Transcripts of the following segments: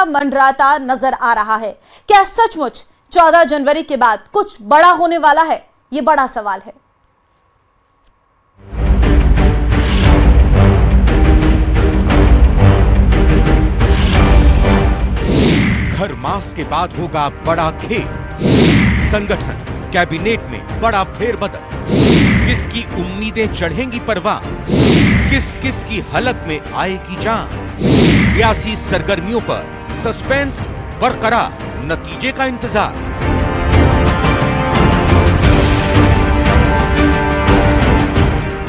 खतरा मंडराता नजर आ रहा है। क्या सचमुच 14 जनवरी के बाद कुछ बड़ा होने वाला है? ये बड़ा सवाल है। खरमास के बाद होगा बड़ा खेल। संगठन कैबिनेट में बड़ा फेरबदल। किसकी उम्मीदें चढ़ेंगी परवान, किस किस की हलक में आएगी जान। सियासी सरगर्मियों पर सस्पेंस बरकरार, नतीजे का इंतजार।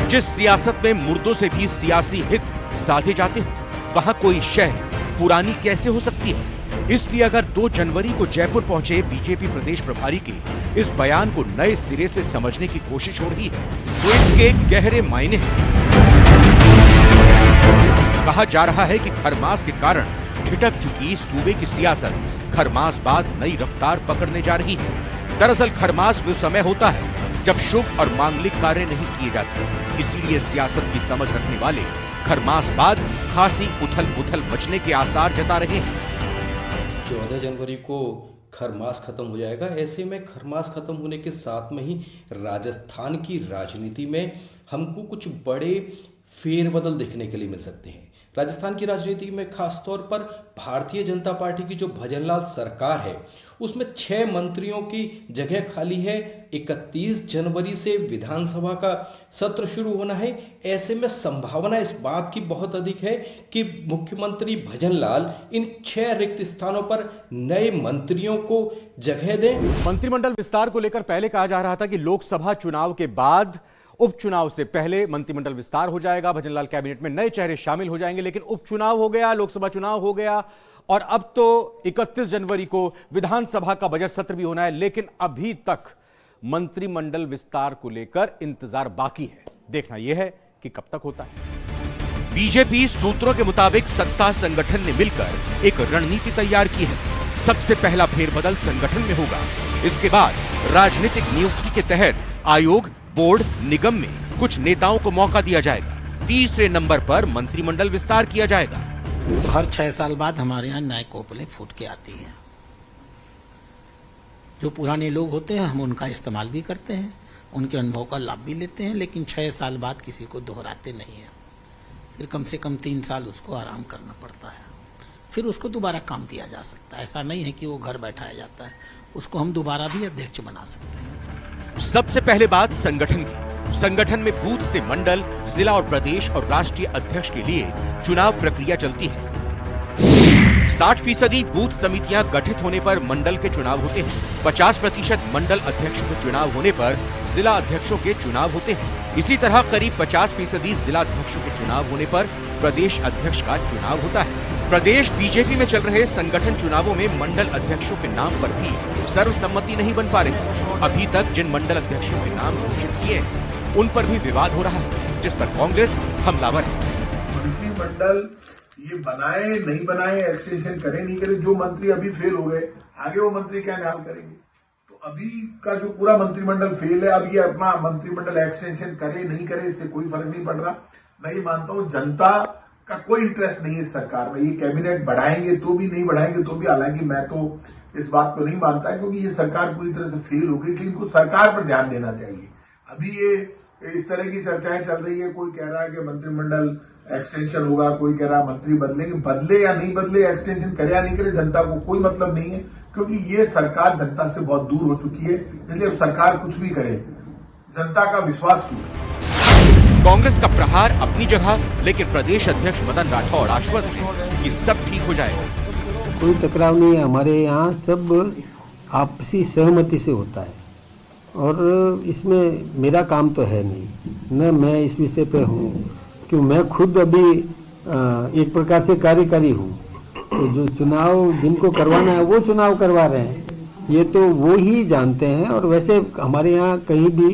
जिस सियासत में मुर्दों से भी सियासी हित साधे जाते हैं, वहां कोई शय पुरानी कैसे हो सकती है? इसलिए अगर 2 जनवरी को जयपुर पहुंचे बीजेपी प्रदेश प्रभारी के इस बयान को नए सिरे से समझने की कोशिश हो रही है, तो इसके गहरे मायने हैं। कहा जा रहा है कि खरमास के कारण ठिठक चुकी सूबे की सियासत खरमास बाद नई रफ्तार पकड़ने जा रही है। दरअसल खरमास वो समय होता है जब शुभ और मांगलिक कार्य नहीं किए जाते। इसीलिए सियासत की समझ रखने वाले खरमास बाद खासी उथल पुथल मचने के आसार जता रहे हैं। 14 जनवरी को खरमास खत्म हो जाएगा। ऐसे में खरमास खत्म होने के साथ में ही राजस्थान की राजनीति में हमको कुछ बड़े फेरबदल देखने के लिए मिल सकते हैं। राजस्थान की राजनीति में खासतौर पर भारतीय जनता पार्टी की जो भजनलाल सरकार है, उसमें 6 मंत्रियों की जगह खाली है। 31 जनवरी से विधानसभा का सत्र शुरू होना है। ऐसे में संभावना इस बात की बहुत अधिक है कि मुख्यमंत्री भजनलाल इन 6 रिक्त स्थानों पर नए मंत्रियों को जगह दें। मंत्रिमंडल विस्तार को लेकर पहले कहा जा रहा था कि लोकसभा चुनाव के बाद उपचुनाव से पहले मंत्रिमंडल विस्तार हो जाएगा, भजनलाल कैबिनेट में नए चेहरे शामिल हो जाएंगे। लेकिन उपचुनाव हो गया, लोकसभा चुनाव हो गया और अब तो 31 जनवरी को विधानसभा का बजट सत्र भी होना है। लेकिन अभी तक मंत्रिमंडल विस्तार को लेकर इंतजार बाकी है। देखना यह है कि कब तक होता है। बीजेपी सूत्रों के मुताबिक सत्ता संगठन ने मिलकर एक रणनीति तैयार की है। सबसे पहला फेरबदल संगठन में होगा। इसके बाद राजनीतिक नियुक्ति के तहत आयोग, बोर्ड, निगम में कुछ नेताओं को मौका दिया जाएगा। तीसरे नंबर पर मंत्रिमंडल विस्तार किया जाएगा। हर 6 साल बाद हमारे यहाँ नए कोपलें फूट के आती हैं। जो पुराने लोग होते हैं हम उनका इस्तेमाल भी करते हैं, उनके अनुभव का लाभ भी लेते हैं, लेकिन 6 साल बाद किसी को दोहराते नहीं है। फिर कम से कम 3 साल उसको आराम करना पड़ता है, फिर उसको दोबारा काम दिया जा सकता है। ऐसा नहीं है कि वो घर बैठाया जाता है, उसको हम दोबारा भी अध्यक्ष बना सकते हैं। सबसे पहले बात संगठन की। संगठन में बूथ से मंडल, जिला और प्रदेश और राष्ट्रीय अध्यक्ष के लिए चुनाव प्रक्रिया चलती है। 60% बूथ समितियां गठित होने पर मंडल के चुनाव होते हैं। 50% मंडल अध्यक्षों के चुनाव होने पर जिला अध्यक्षों के चुनाव होते हैं। इसी तरह करीब 50% जिला अध्यक्षों के चुनाव होने पर प्रदेश अध्यक्ष का चुनाव होता है। प्रदेश बीजेपी में चल रहे संगठन चुनावों में मंडल अध्यक्षों के नाम पर भी सर्वसम्मति नहीं बन पा रही। अभी तक जिन मंडल अध्यक्षों के नाम घोषित किए हैं, उन पर भी विवाद हो रहा है, जिस पर कांग्रेस हमलावर है। मंत्रिमंडल ये बनाए नहीं बनाए, एक्सटेंशन करे नहीं करे, जो मंत्री अभी फेल हो गए आगे वो मंत्री क्या न्याय करेंगे? तो अभी का जो पूरा मंत्रिमंडल फेल है, अब ये अपना मंत्रिमंडल एक्सटेंशन करे नहीं करे इससे कोई फर्क नहीं पड़ रहा। मैं ये मानता हूं जनता का कोई इंटरेस्ट नहीं है सरकार में। ये कैबिनेट बढ़ाएंगे तो भी, नहीं बढ़ाएंगे तो भी। हालांकि मैं तो इस बात को नहीं मानता है, क्योंकि ये सरकार पूरी तरह से फेल हो गई, इसलिए इनको सरकार पर ध्यान देना चाहिए। अभी ये इस तरह की चर्चाएं चल रही है, कोई कह रहा है कि मंत्रिमंडल एक्सटेंशन होगा, कोई कह रहा है मंत्री बदलेंगे। बदले या नहीं बदले, एक्सटेंशन करे या नहीं करे, जनता को कोई मतलब नहीं है, क्योंकि ये सरकार जनता से बहुत दूर हो चुकी है। इसलिए अब सरकार कुछ भी करे, जनता का विश्वास टूटे। कांग्रेस का प्रहार अपनी जगह, लेकिन प्रदेश अध्यक्ष मदन राठौड़ आश्वस्त है कि सब ठीक हो जाएगा। कोई टकराव नहीं है, हमारे यहाँ सब आपसी सहमति से होता है और इसमें मेरा काम तो है नहीं, न मैं इस विषय पे हूँ, कि मैं खुद अभी एक प्रकार से कार्यकारी हूँ। तो जो चुनाव जिनको करवाना है वो चुनाव करवा रहे हैं, ये तो वो ही जानते हैं। और वैसे हमारे यहाँ कहीं भी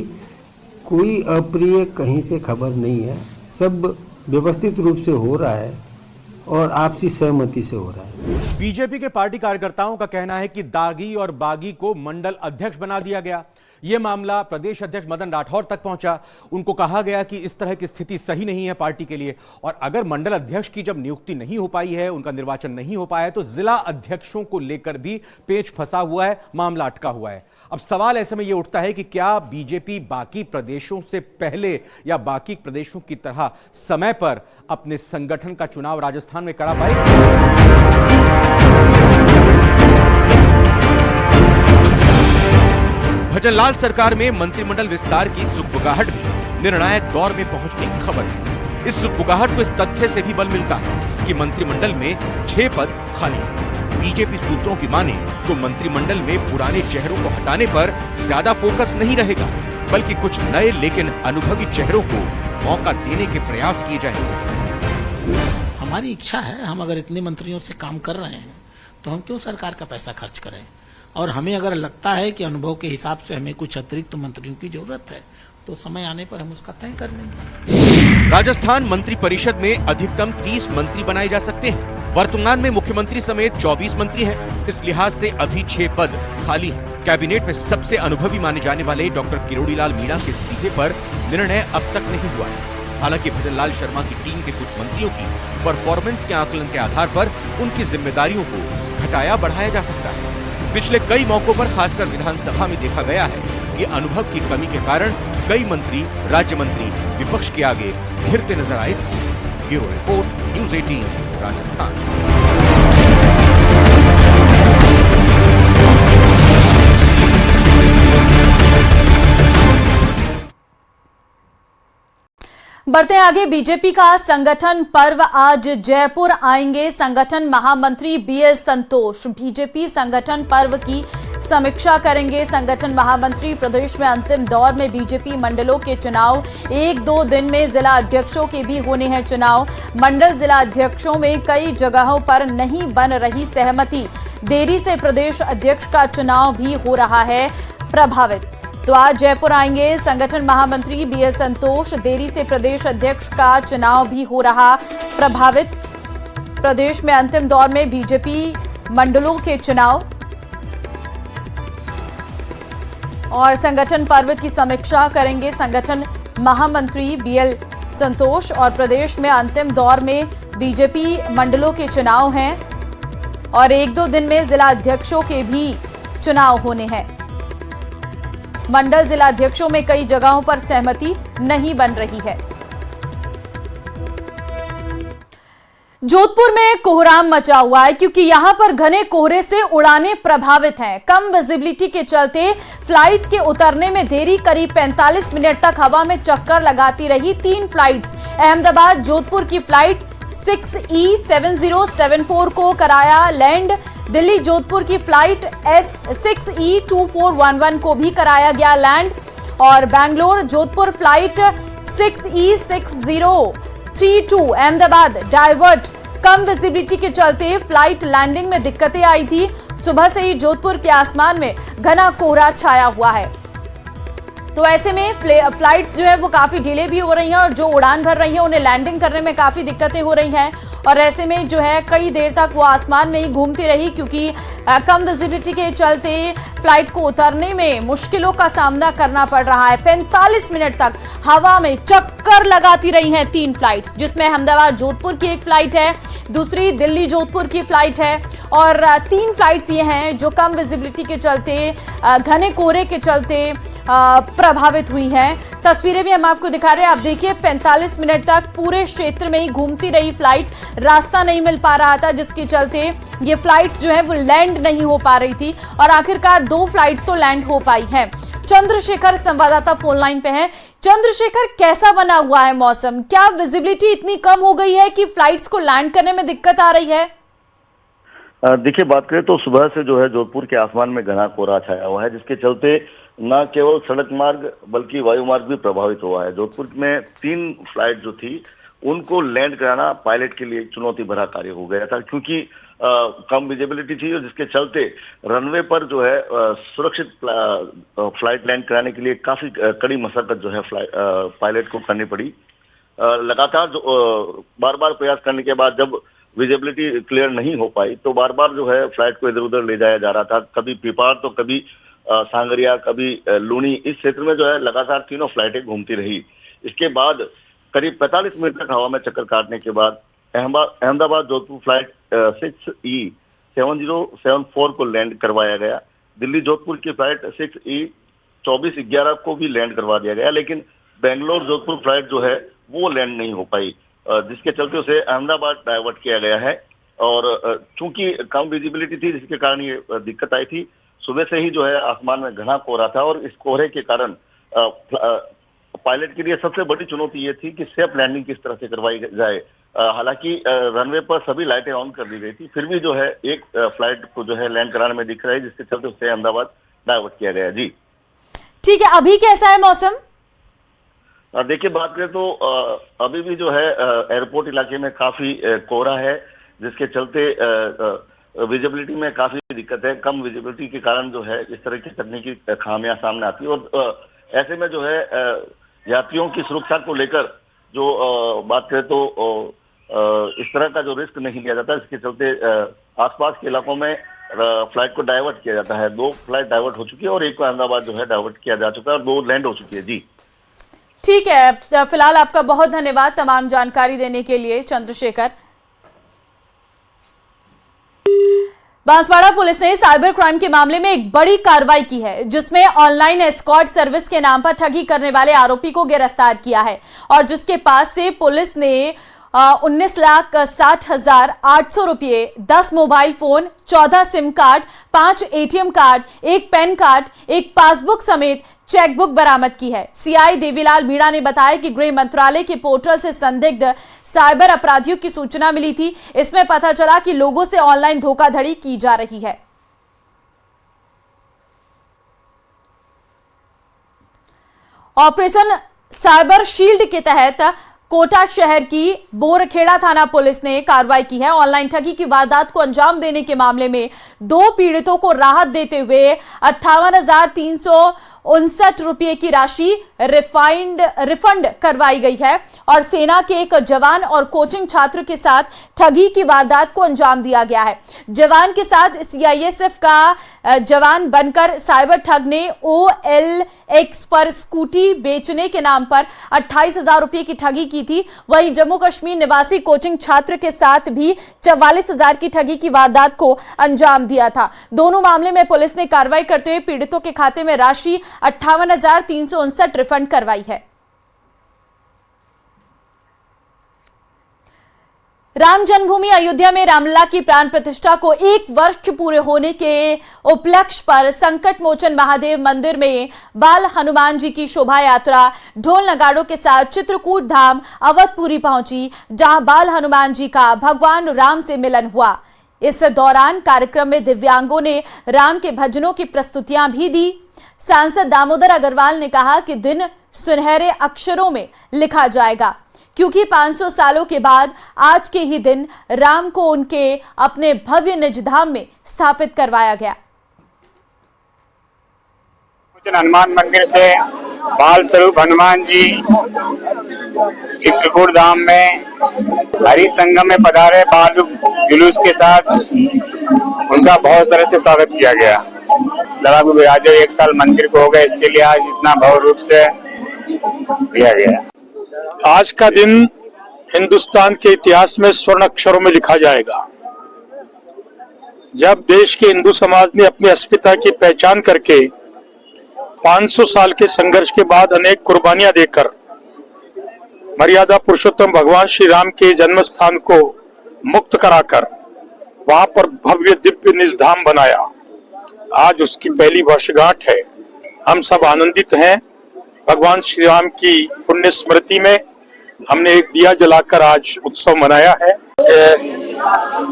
कोई अप्रिय कहीं से खबर नहीं है, सब व्यवस्थित रूप से हो रहा है और आपसी सहमति से हो रहा है। बीजेपी के पार्टी कार्यकर्ताओं का कहना है कि दागी और बागी को मंडल अध्यक्ष बना दिया गया। यह मामला प्रदेश अध्यक्ष मदन राठौर तक पहुंचा। उनको कहा गया कि इस तरह की स्थिति सही नहीं है पार्टी के लिए, और अगर मंडल अध्यक्ष की जब नियुक्ति नहीं हो पाई है, उनका निर्वाचन नहीं हो पाया है, तो जिला अध्यक्षों को लेकर भी पेच फंसा हुआ है, मामला अटका हुआ है। अब सवाल ऐसे में यह उठता है कि क्या बीजेपी बाकी प्रदेशों से पहले या बाकी प्रदेशों की तरह समय पर अपने संगठन का चुनाव राजस्थान में करा पाएगी? भजनलाल सरकार में मंत्रिमंडल विस्तार की सुगबुगाहट भी निर्णायक दौर में पहुंचने की खबर है। इस सुगबुगाहट को इस तथ्य से भी बल मिलता है कि मंत्रिमंडल में 6 पद खाली हैं। बीजेपी सूत्रों की माने तो मंत्रिमंडल में पुराने चेहरों को हटाने पर ज्यादा फोकस नहीं रहेगा, बल्कि कुछ नए लेकिन अनुभवी चेहरों को मौका देने के प्रयास किए जाएंगे। हमारी इच्छा है, हम अगर इतने मंत्रियों से काम कर रहे हैं तो हम क्यों सरकार का पैसा खर्च करें, और हमें अगर लगता है कि अनुभव के हिसाब से हमें कुछ अतिरिक्त मंत्रियों की जरूरत है तो समय आने पर हम उसका तय कर लेंगे। राजस्थान मंत्री परिषद में अधिकतम 30 मंत्री बनाए जा सकते हैं। वर्तमान में मुख्यमंत्री समेत 24 मंत्री हैं। इस लिहाज से अभी 6 पद खाली हैं। कैबिनेट में सबसे अनुभवी माने जाने वाले डॉक्टर किरोड़ीलाल मीणा के इस्तीफे पर निर्णय अब तक नहीं हुआ है। हालांकि भजनलाल शर्मा की टीम के कुछ मंत्रियों की परफॉर्मेंस के आकलन के आधार पर उनकी जिम्मेदारियों को घटाया बढ़ाया जा सकता है। पिछले कई मौकों पर खासकर विधानसभा में देखा गया है कि अनुभव की कमी के कारण कई मंत्री, राज्य मंत्री विपक्ष के आगे घिरते नजर आए थे। Bureau report, news 18 Rajasthan. बढ़ते आगे, बीजेपी का संगठन पर्व आज जयपुर आएंगे संगठन महामंत्री बीएल संतोष। बीजेपी संगठन पर्व की समीक्षा करेंगे संगठन महामंत्री। प्रदेश में अंतिम दौर में बीजेपी मंडलों के चुनाव, 1-2 दिन में जिला अध्यक्षों के भी होने हैं चुनाव। मंडल जिला अध्यक्षों में कई जगहों पर नहीं बन रही सहमति, देरी से प्रदेश अध्यक्ष का चुनाव भी हो रहा है प्रभावित। तो आज जयपुर आएंगे संगठन महामंत्री बीएल संतोष। देरी से प्रदेश अध्यक्ष का चुनाव भी हो रहा प्रभावित। प्रदेश में अंतिम दौर में बीजेपी मंडलों के चुनाव और संगठन पर्व की समीक्षा करेंगे संगठन महामंत्री बीएल संतोष। और प्रदेश में अंतिम दौर में बीजेपी मंडलों के चुनाव हैं और 1-2 दिन में जिला अध्यक्षों के भी चुनाव होने हैं। मंडल जिला अध्यक्षों में कई जगहों पर सहमति नहीं बन रही है। जोधपुर में कोहराम मचा हुआ है क्योंकि यहां पर घने कोहरे से उड़ानें प्रभावित हैं। कम विजिबिलिटी के चलते फ्लाइट के उतरने में देरी, करीब 45 मिनट तक हवा में चक्कर लगाती रही 3 फ्लाइट्स। अहमदाबाद जोधपुर की फ्लाइट 6E7074 को कराया लैंड। दिल्ली जोधपुर की फ्लाइट S6E2411 को भी कराया गया लैंड। और Bangalore Jodhpur flight 6E6032 Ahmedabad divert. कम विजिबिलिटी के चलते फ्लाइट लैंडिंग में दिक्कतें आई थी। सुबह से ही जोधपुर के आसमान में घना कोहरा छाया हुआ है, तो ऐसे में फ्लाइट्स जो है वो काफी डिले भी हो रही हैं और जो उड़ान भर रही हैं उन्हें लैंडिंग करने में काफी दिक्कतें हो रही हैं। और ऐसे में जो है कई देर तक वो आसमान में ही घूमती रही क्योंकि कम विजिबिलिटी के चलते फ्लाइट को उतरने में मुश्किलों का सामना करना पड़ रहा है। 45 मिनट तक हवा में चक्कर लगाती रही हैं 3 फ्लाइट्स, जिसमें अहमदाबाद जोधपुर की एक फ्लाइट है, दूसरी दिल्ली जोधपुर की फ्लाइट है और 3 फ्लाइट्स ये हैं जो कम विजिबिलिटी के चलते, घने कोहरे के चलते प्रभावित हुई हैं। तस्वीरें भी हम आपको दिखा रहे हैं। आप देखिए 45 मिनट तक पूरे क्षेत्र में ही घूमती रही फ्लाइट, रास्ता नहीं मिल पा रहा था जिसके चलते ये फ्लाइट्स जो है वो लैंड नहीं हो पा रही थी और आखिरकार 2 फ्लाइट तो लैंड हो पाई है। चंद्रशेखर संवाददाता फोन लाइन पे हैं। चंद्रशेखर, कैसा बना हुआ है मौसम? क्या विजिबिलिटी इतनी कम हो गई है कि फ्लाइट्स को लैंड करने में दिक्कत आ रही है? देखिए, बात करें तो सुबह से जो है जोधपुर के आसमान में घना कोहरा छाया हुआ है, जिसके चलते न केवल सड़क मार्ग बल्कि वायु मार्ग भी प्रभावित हुआ है। जोधपुर में 3 फ्लाइट जो थी उनको लैंड कराना पायलट के लिए चुनौती भरा कार्य हो गया था, क्योंकि कम विजिबिलिटी थी और जिसके चलते रनवे पर जो है सुरक्षित फ्लाइट लैंड कराने के लिए काफी कड़ी मशक्कत जो है पायलट को करनी पड़ी। लगातार बार बार प्रयास करने के बाद जब विजिबिलिटी क्लियर नहीं हो पाई तो बार बार जो है फ्लाइट को इधर उधर ले जाया जा रहा था, कभी पीपाड़ तो कभी सांगरिया, कभी लूनी, इस क्षेत्र में जो है लगातार तीनों फ्लाइटें घूमती रही। इसके बाद करीब 45 मिनट तक हवा में चक्कर काटने के बाद अहमदाबाद जोधपुर फ्लाइट 6E7074 को लैंड करवाया गया। दिल्ली जोधपुर की फ्लाइट 6E2411 को भी लैंड करवा दिया गया, लेकिन बेंगलोर जोधपुर फ्लाइट जो है वो लैंड नहीं हो पाई, जिसके चलते उसे अहमदाबाद डाइवर्ट किया गया है। और चूंकि कम विजिबिलिटी थी, जिसके कारण ये दिक्कत आई थी। सुबह से ही जो है आसमान में घना कोहरा था और इस कोहरे के कारण पायलट के लिए सबसे बड़ी चुनौती ये थी कि सेफ लैंडिंग किस तरह से करवाई जाए। हालांकि रनवे पर सभी लाइटें ऑन कर दी गई थी, फिर भी जो है एक फ्लाइट को जो है लैंड कराने में दिक्कत आई, जिसके चलते उसे अहमदाबाद डाइवर्ट किया गया। जी ठीक है, अभी कैसा है मौसम? देखिए, बात करें तो अभी भी जो है एयरपोर्ट इलाके में काफी कोहरा है, जिसके चलते विजिबिलिटी में काफी दिक्कत है। कम विजिबिलिटी के कारण जो है इस तरह की तकनीकी खामियां सामने आती है और ऐसे में जो है यात्रियों की सुरक्षा को लेकर जो बात करें तो इस तरह का जो रिस्क नहीं लिया जाता, इसके चलते आसपास के इलाकों में फ्लाइट को डाइवर्ट किया जाता है। 2 फ्लाइट डाइवर्ट हो चुकी है और एक को अहमदाबाद जो है डाइवर्ट किया जा चुका है और 2 लैंड हो चुकी है। जी ठीक है, फिलहाल आपका बहुत धन्यवाद तमाम जानकारी देने के लिए चंद्रशेखर। बांसवाड़ा पुलिस ने साइबर क्राइम के मामले में एक बड़ी कार्रवाई की है, जिसमें ऑनलाइन एस्कॉर्ट सर्विस के नाम पर ठगी करने वाले आरोपी को गिरफ्तार किया है और जिसके पास से पुलिस ने 19,60,800 रुपये, 10 mobile phone, 14 SIM card, 5 ATM card, 1 pan card, 1 passbook समेत चेकबुक बरामद की है। सीआई देवीलाल मीणा ने बताया कि गृह मंत्रालय के पोर्टल से संदिग्ध साइबर अपराधियों की सूचना मिली थी। इसमें पता चला कि लोगों से ऑनलाइन धोखाधड़ी की जा रही है। ऑपरेशन साइबर शील्ड के तहत कोटा शहर की बोरखेड़ा थाना पुलिस ने कार्रवाई की है। ऑनलाइन ठगी की वारदात को अंजाम देने के मामले में 2 पीड़ितों को राहत देते हुए 58,359 रुपये की राशि रिफंड करवाई गई है और सेना के एक जवान और कोचिंग छात्र के साथ ठगी की वारदात को अंजाम दिया गया है। जवान के साथ सीआईएसएफ का जवान बनकर साइबर ठग ने OLX पर स्कूटी बेचने के नाम पर 28,000 रुपये की ठगी की थी। वहीं जम्मू कश्मीर निवासी कोचिंग छात्र के साथ भी 44,000 की ठगी की वारदात को अंजाम दिया था। दोनों मामले में पुलिस ने कार्रवाई करते हुए पीड़ितों के खाते में राशि 58,359 रिफंड करवाई है। राम जन्मभूमि अयोध्या में रामलला की प्राण प्रतिष्ठा को 1 वर्ष पूरे होने के उपलक्ष्य पर संकट मोचन महादेव मंदिर में बाल हनुमान जी की शोभा यात्रा ढोल नगाड़ों के साथ चित्रकूट धाम अवधपुरी पहुंची, जहां बाल हनुमान जी का भगवान राम से मिलन हुआ। इस दौरान कार्यक्रम में दिव्यांगों ने राम के भजनों की प्रस्तुतियां भी दी। सांसद दामोदर अग्रवाल ने कहा कि दिन सुनहरे अक्षरों में लिखा जाएगा, क्योंकि 500 सालों के बाद आज के ही दिन राम को उनके अपने भव्य निज धाम में स्थापित करवाया गया। हनुमान मंदिर से बाल स्वरूप हनुमान जी चित्रकूट धाम में हरि संगम में पधारे बाल जुलूस के साथ उनका बहुत तरह से स्वागत किया गया। लगभग आज 1 साल मंदिर को हो गया, इसके लिए आज इतना भव्य रूप से दिया गया। आज का दिन हिंदुस्तान के इतिहास में स्वर्ण अक्षरों में लिखा जाएगा, जब देश के हिंदू समाज ने अपनी अस्मिता की पहचान करके 500 साल के संघर्ष के बाद अनेक कुर्बानियां देकर मर्यादा पुरुषोत्तम भगवान श्री राम के जन्म स्थान को मुक्त कराकर वहां पर भव्य दिव्य निज धाम बनाया। आज उसकी पहली वर्षगांठ है। हम सब आनंदित हैं। भगवान श्री राम की पुण्य स्मृति में हमने एक दिया जलाकर आज उत्सव मनाया है।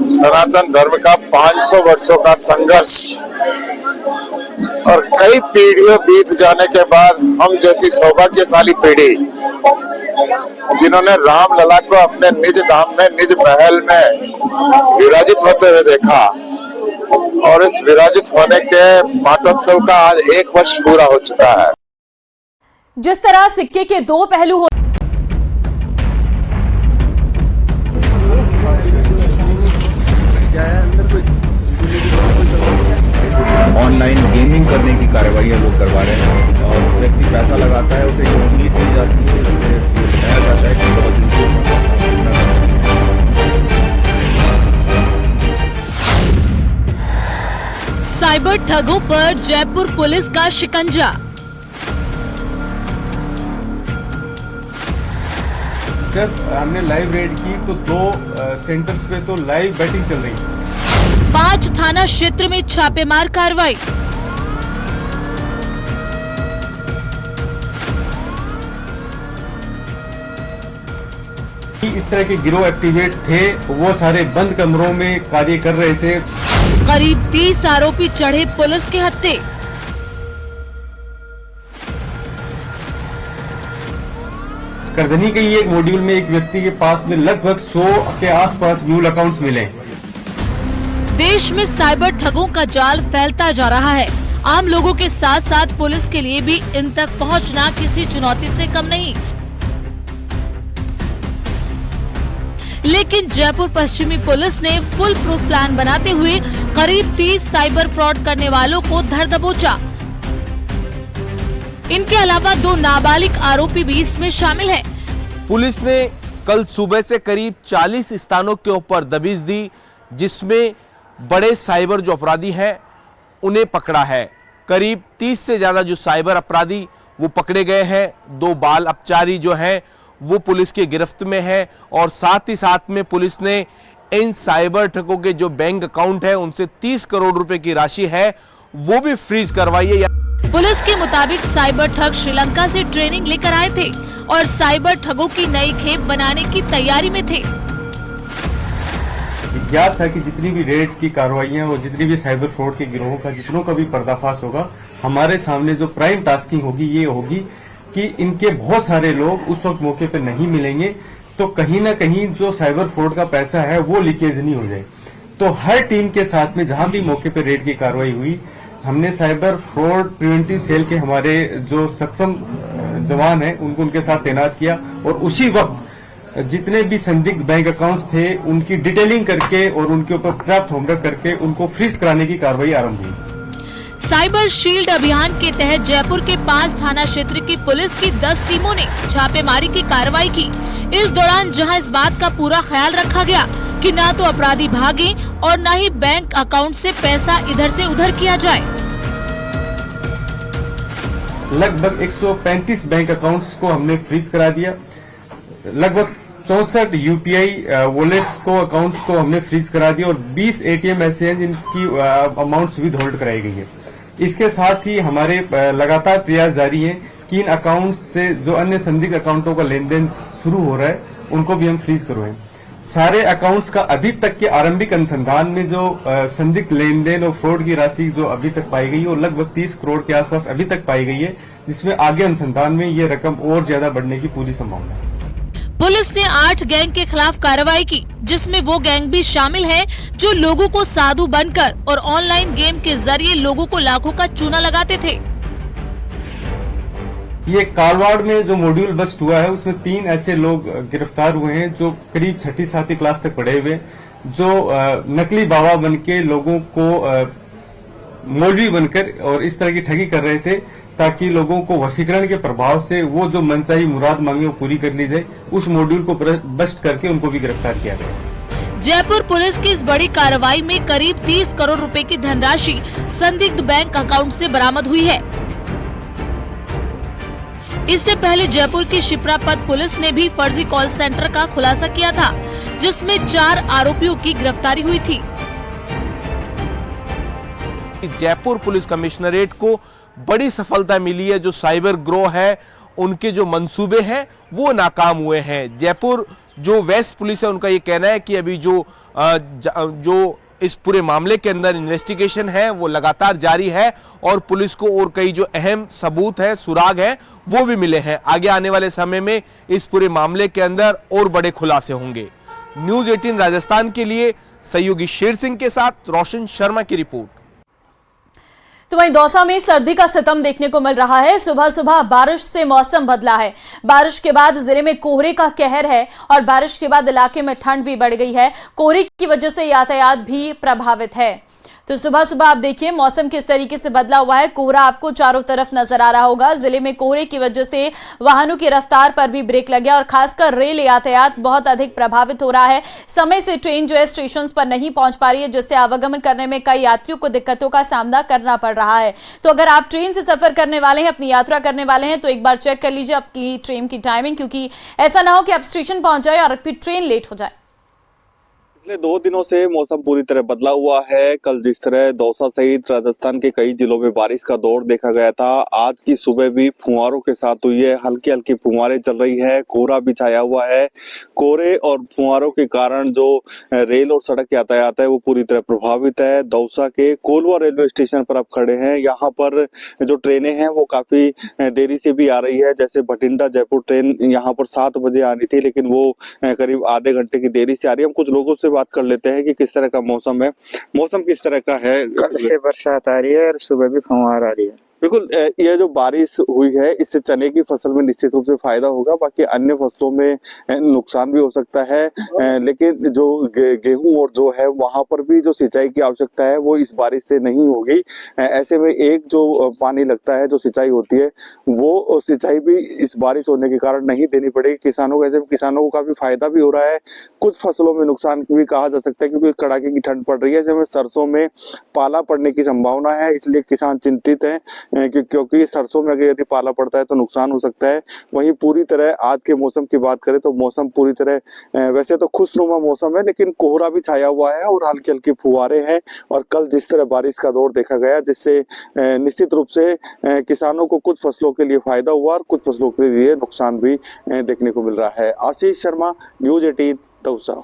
सनातन धर्म का 500 वर्षों का संघर्ष और कई पीढ़ियों बीत जाने के बाद हम जैसी सौभाग्यशाली पीढ़ी जिन्होंने रामलला को अपने निज धाम में, निज महल में विराजित होते हुए देखा और इस विराजित होने के पाटोत्सव का आज 1 वर्ष पूरा हो चुका है। जिस तरह सिक्के के 2 पहलू हो ऑनलाइन गेमिंग करने की कार्रवाइयाँ लोग करवा रहे हैं और व्यक्ति पैसा लगाता है, उसे ये उम्मीद दी जाती है, उसे बताया जाता है कि बहुत दिन साइबर ठगों पर जयपुर पुलिस का शिकंजा। जब हमने लाइव रेड की तो 2 सेंटर्स पे तो लाइव बैटिंग चल रही है। 5 थाना क्षेत्र में छापेमार कार्रवाई। इस तरह के गिरोह एक्टिवेट थे, वो सारे बंद कमरों में कार्य कर रहे थे। करीब 30 आरोपी चढ़े पुलिस के हत्थे। करधनी के एक मॉड्यूल में एक व्यक्ति के पास में लगभग 100 के आसपास म्यूल अकाउंट्स मिले। देश में साइबर ठगों का जाल फैलता जा रहा है। आम लोगों के साथ साथ पुलिस के लिए भी इन तक पहुंचना किसी चुनौती से कम नहीं। लेकिन जयपुर पश्चिमी पुलिस ने फुल प्रूफ प्लान बनाते हुए करीब 30 साइबर फ्रॉड करने वालों को धर दबोचा। इनके अलावा 2 नाबालिग आरोपी भी इसमें शामिल हैं। पुलिस ने कल सुबह से करीब 40 स्थानों के ऊपर दबिश दी, जिसमें बड़े साइबर जो अपराधी हैं उन्हें पकड़ा है। करीब 30 से ज्यादा जो साइबर अपराधी वो पकड़े गए हैं। 2 बाल अपचारी जो हैं वो पुलिस की गिरफ्त में है और साथ ही साथ में पुलिस ने इन साइबर ठगों के जो बैंक अकाउंट है उनसे 30 करोड़ रुपए की राशि है वो भी फ्रीज करवाई है। पुलिस के मुताबिक साइबर ठग श्रीलंका से ट्रेनिंग लेकर आए थे और साइबर ठगों की नई खेप बनाने की तैयारी में थे। ज्ञात है कि जितनी भी रेड की कार्रवाइयां और जितनी भी साइबर फ्रॉड के गिरोहों का जितनों का भी पर्दाफाश होगा, हमारे सामने जो प्राइम टास्किंग होगी ये होगी कि इनके बहुत सारे लोग उस वक्त मौके पर नहीं मिलेंगे, तो कहीं ना कहीं जो साइबर फ्रॉड का पैसा है वो लीकेज नहीं हो जाए। तो हर टीम के साथ में जहां भी मौके पर रेड की कार्रवाई हुई, हमने साइबर फ्रॉड प्रिवेंटिव सेल के हमारे जो सक्षम जवान हैं उनको उनके साथ तैनात किया और उसी वक्त जितने भी संदिग्ध बैंक अकाउंट्स थे उनकी डिटेलिंग करके और उनके ऊपर पर्याप्त होमवर्क करके उनको फ्रीज कराने की कार्रवाई आरंभ हुई। साइबर शील्ड अभियान के तहत जयपुर के 5 थाना क्षेत्र की पुलिस की 10 टीमों ने छापेमारी की कार्रवाई की। इस दौरान जहां इस बात का पूरा ख्याल रखा गया कि ना तो अपराधी भागे और न ही बैंक अकाउंट से पैसा इधर से उधर किया जाए। लगभग 135 बैंक अकाउंट्स को हमने फ्रीज करा दिया। लगभग 64 यूपीआई वॉलेट्स को अकाउंट्स को हमने फ्रीज करा दिया और 20 एटीएम ऐसे हैं जिनकी अमाउंट्स विद होल्ड कराई गई है। इसके साथ ही हमारे लगातार प्रयास जारी हैं कि इन अकाउंट्स से जो अन्य संदिग्ध अकाउंटों का लेन देन शुरू हो रहा है उनको भी हम फ्रीज करवाएं। सारे अकाउंट्स का अभी तक के आरंभिक अनुसंधान में जो संदिग्ध लेन देन और फ्रॉड की राशि जो अभी तक पाई गई है वो लगभग 30 करोड़ के आसपास अभी तक पाई गई है, जिसमें आगे अनुसंधान में ये रकम और ज्यादा बढ़ने की पूरी संभावना है। पुलिस ने 8 गैंग के खिलाफ कार्रवाई की, जिसमें वो गैंग भी शामिल है जो लोगों को साधु बनकर और ऑनलाइन गेम के जरिए लोगों को लाखों का चूना लगाते थे। ये कालवाड़ में जो मॉड्यूल बस्ट हुआ है उसमें 3 ऐसे लोग गिरफ्तार हुए हैं जो करीब 6ठी-7ठी क्लास तक पढ़े हुए, जो नकली बाबा बनके लोगों को मौलवी बनकर और इस तरह की ठगी कर रहे थे ताकि लोगों को वशीकरण के प्रभाव से वो जो मनचाही मुराद मांगे वो पूरी कर ली जाए। उस मॉड्यूल को बस्ट करके उनको भी गिरफ्तार किया गया। जयपुर पुलिस की इस बड़ी कार्रवाई में करीब 30 करोड़ रुपए की धनराशि संदिग्ध बैंक अकाउंट से बरामद हुई है। इससे पहले जयपुर की शिप्रापत पुलिस ने भी फर्जी कॉल सेंटर का खुलासा किया था, जिसमें 4 आरोपियों की गिरफ्तारी हुई थी। जयपुर पुलिस कमिश्नरेट को बड़ी सफलता मिली है। जो साइबर ग्रोह है उनके जो मंसूबे हैं वो नाकाम हुए हैं। जयपुर जो वेस्ट पुलिस है उनका ये कहना है कि अभी जो इस पूरे मामले के अंदर इन्वेस्टिगेशन है वो लगातार जारी है और पुलिस को और कई जो अहम सबूत है, सुराग है, वो भी मिले हैं। आगे आने वाले समय में इस पूरे मामले के अंदर और बड़े खुलासे होंगे। न्यूज़ 18 राजस्थान के लिए सहयोगी शेर सिंह के साथ रोशन शर्मा की रिपोर्ट। तो वहीं दौसा में सर्दी का सितम देखने को मिल रहा है। सुबह सुबह बारिश से मौसम बदला है। बारिश के बाद जिले में कोहरे का कहर है और बारिश के बाद इलाके में ठंड भी बढ़ गई है। कोहरे की वजह से यातायात भी प्रभावित है। तो सुबह सुबह आप देखिए मौसम किस तरीके से बदला हुआ है। कोहरा आपको चारों तरफ नजर आ रहा होगा। जिले में कोहरे की वजह से वाहनों की रफ्तार पर भी ब्रेक लग गया और खासकर रेल यातायात बहुत अधिक प्रभावित हो रहा है। समय से ट्रेन जो है स्टेशन पर नहीं पहुंच पा रही है, जिससे आवागमन करने में कई यात्रियों को दिक्कतों का सामना करना पड़ रहा है। तो अगर आप ट्रेन से सफर करने वाले हैं, अपनी यात्रा करने वाले हैं, तो एक बार चेक कर लीजिए आपकी ट्रेन की टाइमिंग, क्योंकि ऐसा ना हो कि आप स्टेशन पहुंच जाए और फिर ट्रेन लेट हो जाए। पिछले 2 दिनों से मौसम पूरी तरह बदला हुआ है। कल जिस तरह दौसा सहित राजस्थान के कई जिलों में बारिश का दौर देखा गया था, आज की सुबह भी फुहारों के साथ हुई है। हल्की हल्की फुहारें चल रही है, कोहरा भी छाया हुआ है। कोहरे और फुहारों के कारण जो रेल और सड़क यातायात है वो पूरी तरह प्रभावित है। दौसा के कोलवा रेलवे स्टेशन पर अब खड़े हैं। यहाँ पर जो ट्रेनें हैं वो काफी देरी से भी आ रही है। जैसे भटिंडा जयपुर ट्रेन यहाँ पर 7 बजे आनी थी, लेकिन वो करीब आधे घंटे की देरी से आ रही है। हम कुछ लोगों से बात कर लेते हैं कि किस तरह का मौसम है। मौसम किस तरह का है? कल से बरसात आ रही है और सुबह भी फुहार आ रही है। बिल्कुल, यह जो बारिश हुई है इससे चने की फसल में निश्चित रूप से फायदा होगा, बाकी अन्य फसलों में नुकसान भी हो सकता है। लेकिन जो गेहूं और जो है वहां पर भी जो सिंचाई की आवश्यकता है वो इस बारिश से नहीं होगी। ऐसे में एक जो पानी लगता है, जो सिंचाई होती है, वो सिंचाई भी इस बारिश होने के कारण नहीं देनी पड़ेगी किसानों को। ऐसे में किसानों को काफी फायदा भी हो रहा है। कुछ फसलों में नुकसान भी कहा जा सकता है क्योंकि कड़ाके की ठंड पड़ रही है। ऐसे में सरसों में पाला पड़ने की संभावना है, इसलिए किसान चिंतित है क्योंकि सरसों में अगर यदि पाला पड़ता है तो नुकसान हो सकता है। वहीं पूरी तरह आज के मौसम की बात करें तो मौसम पूरी तरह वैसे तो खुशनुमा मौसम है, लेकिन कोहरा भी छाया हुआ है और हल्की हल्की फुहारें हैं। और कल जिस तरह बारिश का दौर देखा गया, जिससे निश्चित रूप से किसानों को कुछ फसलों के लिए फायदा हुआ और कुछ फसलों के लिए नुकसान भी देखने को मिल रहा है। आशीष शर्मा, न्यूज़ 18, दौसा।